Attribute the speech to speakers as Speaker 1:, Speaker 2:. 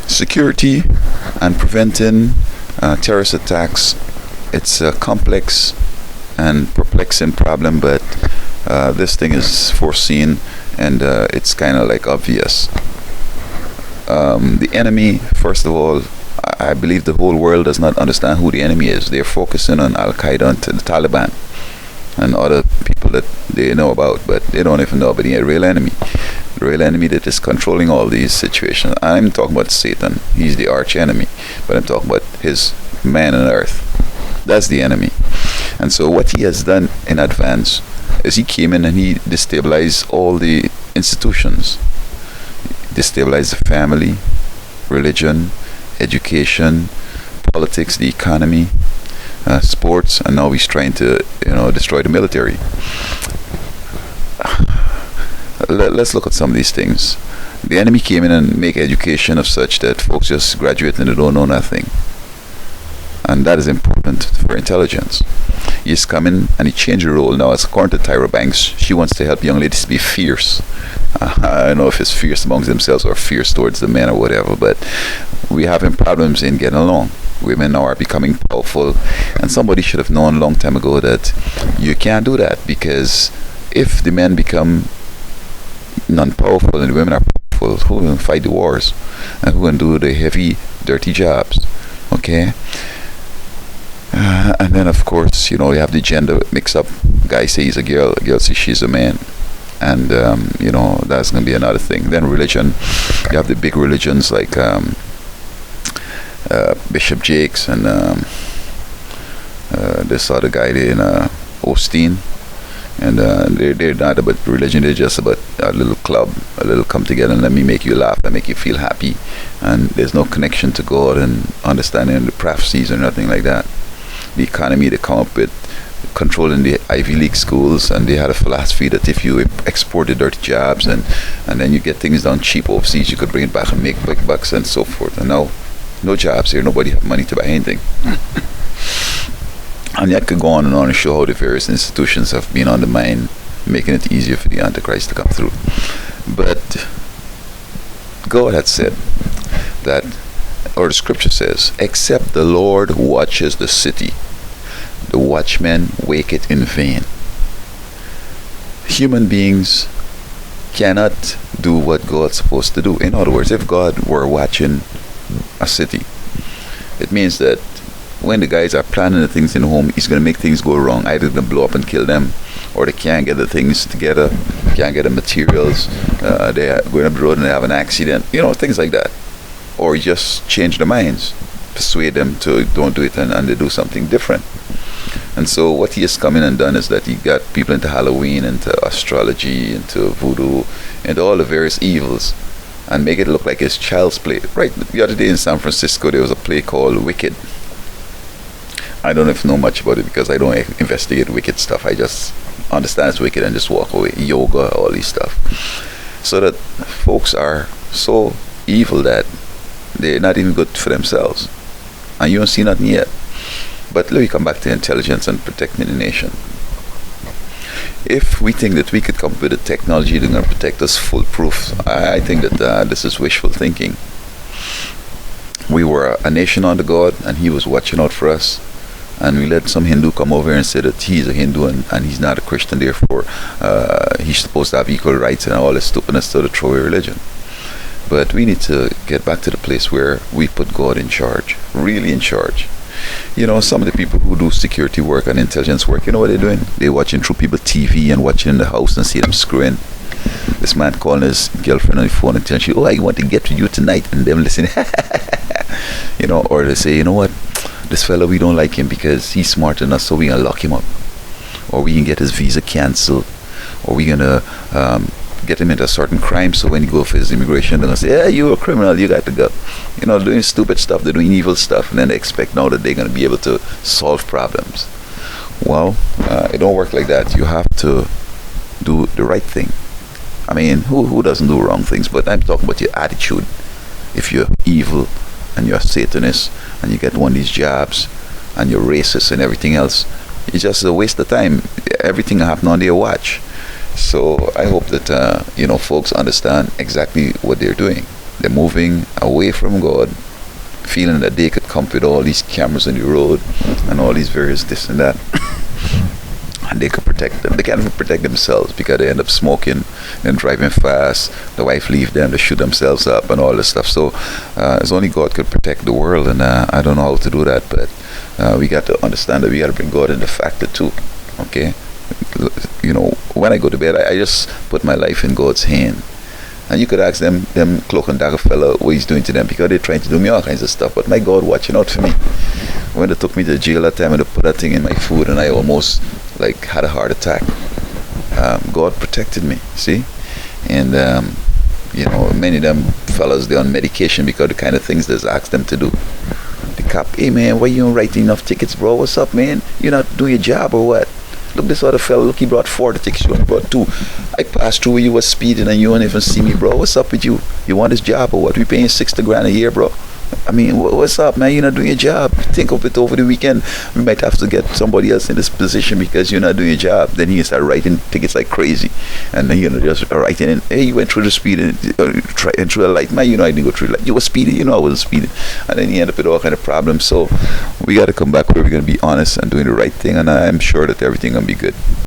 Speaker 1: Security and preventing terrorist attacks, it's a complex and perplexing problem, but this thing is foreseen, and it's kind of like obvious. The enemy, first of all, I believe the whole world does not understand who the enemy is. They're focusing on Al Qaeda and the Taliban and other people that they know about, but they don't even know about the real enemy. The real enemy that is controlling all these situations. I'm talking about Satan. He's the arch enemy, but I'm talking about his man on earth. That's the enemy. And so what he has done in advance is he came in and he destabilized all the institutions, destabilized the family, religion, education, politics, the economy, sports, and now he's trying to, destroy the military. Let's look at some of these things. The enemy came in and make education of such that folks just graduate and they don't know nothing, and that is important for intelligence. He's coming and he changed the role now. As according to Tyra Banks, she wants to help young ladies to be fierce. I don't know if it's fierce amongst themselves or fierce towards the men or whatever, but we're having problems in getting along. Women now are becoming powerful, and somebody should have known a long time ago that you can't do that, because if the men become non-powerful and the women are powerful, who will fight the wars and who will do the heavy, dirty jobs? Okay. And then, of course, you have the gender mix-up. Guy say he's a girl, a girl say she's a man, and that's going to be another thing. Then religion, you have the big religions like Bishop Jakes and this other guy there in Osteen, and they're not about religion. They're just about a little club, a little come together and let me make you laugh and make you feel happy, and there's no connection to God and understanding the prophecies or nothing like that. The economy they come up with, controlling the Ivy League schools, and they had a philosophy that if you export the dirty jobs and then you get things done cheap overseas, you could bring it back and make big bucks and so forth. And now, no jobs here, nobody have money to buy anything. And that could go on and show how the various institutions have been undermined, making it easier for the Antichrist to come through. But God had said that, or the scripture says, except the Lord watches the city, the watchman waketh in vain. Human beings cannot do what God's supposed to do. In other words, if God were watching a city, it means that when the guys are planning the things in the home, he's going to make things go wrong. Either going to blow up and kill them, or they can't get the things together, can't get the materials, they are going up the road and they have an accident, things like that. Or just change their minds, persuade them to don't do it, and they do something different. And so what he has come in and done is that he got people into Halloween, into astrology, into voodoo, into all the various evils, and make it look like it's child's play. Right, the other day in San Francisco there was a play called Wicked. I don't know much about it because I don't investigate wicked stuff. I just understand it's wicked and just walk away. Yoga, all these stuff. So that folks are so evil that they're not even good for themselves, and you don't see nothing yet. But let me come back to intelligence and protecting the nation. If we think that we could come up with a technology that's going to protect us foolproof, I think that this is wishful thinking. We were a nation under God, and he was watching out for us, and we let some Hindu come over here and say that he's a Hindu and he's not a Christian, therefore he's supposed to have equal rights and all this stupidness to the throw away religion. But we need to get back to the place where we put God in charge, really in charge. Some of the people who do security work and intelligence work, you know what they're doing? They're watching through people TV and watching in the house and see them screwing. This man calling his girlfriend on the phone and telling she, I want to get to you tonight, and them listening. Or they say, you know what? This fellow, we don't like him because he's smarter than us, so we're going to lock him up. Or we can get his visa cancelled. Or we're going to get him into a certain crime, so when he go for his immigration, they're going to say, yeah, you're a criminal, you got to go. Doing stupid stuff, they're doing evil stuff, and then they expect now that they're going to be able to solve problems. Well, it don't work like that. You have to do the right thing. I mean, who doesn't do wrong things? But I'm talking about your attitude. If you're evil and you're a Satanist and you get one of these jobs and you're racist and everything else, it's just a waste of time. Everything happen on their watch. So I hope that folks understand exactly what they're doing. They're moving away from God, feeling that they could come with all these cameras on the road and all these various this and that. And they could protect them. They can't even protect themselves because they end up smoking and driving fast. The wife leave them, they shoot themselves up and all this stuff. So it's only God could protect the world, and I don't know how to do that, but we got to understand that we got to bring God in the factor too. Okay, when I go to bed, I just put my life in God's hand. And you could ask them cloak and dagger fella what he's doing to them, because they're trying to do me all kinds of stuff. But my God watching out for me. When they took me to jail that time and they put that thing in my food and I almost like had a heart attack, God protected me, see? And many of them fellas, they're on medication because the kind of things they asked them to do. The cop, hey man, why you don't write enough tickets, bro? What's up, man? You're not doing your job or what? Look, this other fella, look, he brought 4 tickets, you only brought 2. I passed through where you were speeding and you don't even see me, bro. What's up with you? You want this job or what? We paying $60,000 a year, bro. I mean, what's up, man? You're not doing your job. Think of it over the weekend. We might have to get somebody else in this position because you're not doing your job. Then he start writing tickets like crazy. And then, just writing in, hey, you went through the speed and through the light. Man, I didn't go through the light. You were speeding, I wasn't speeding. And then he ended up with all kind of problems. So we got to come back where we're going to be honest and doing the right thing. And I'm sure that everything going to be good.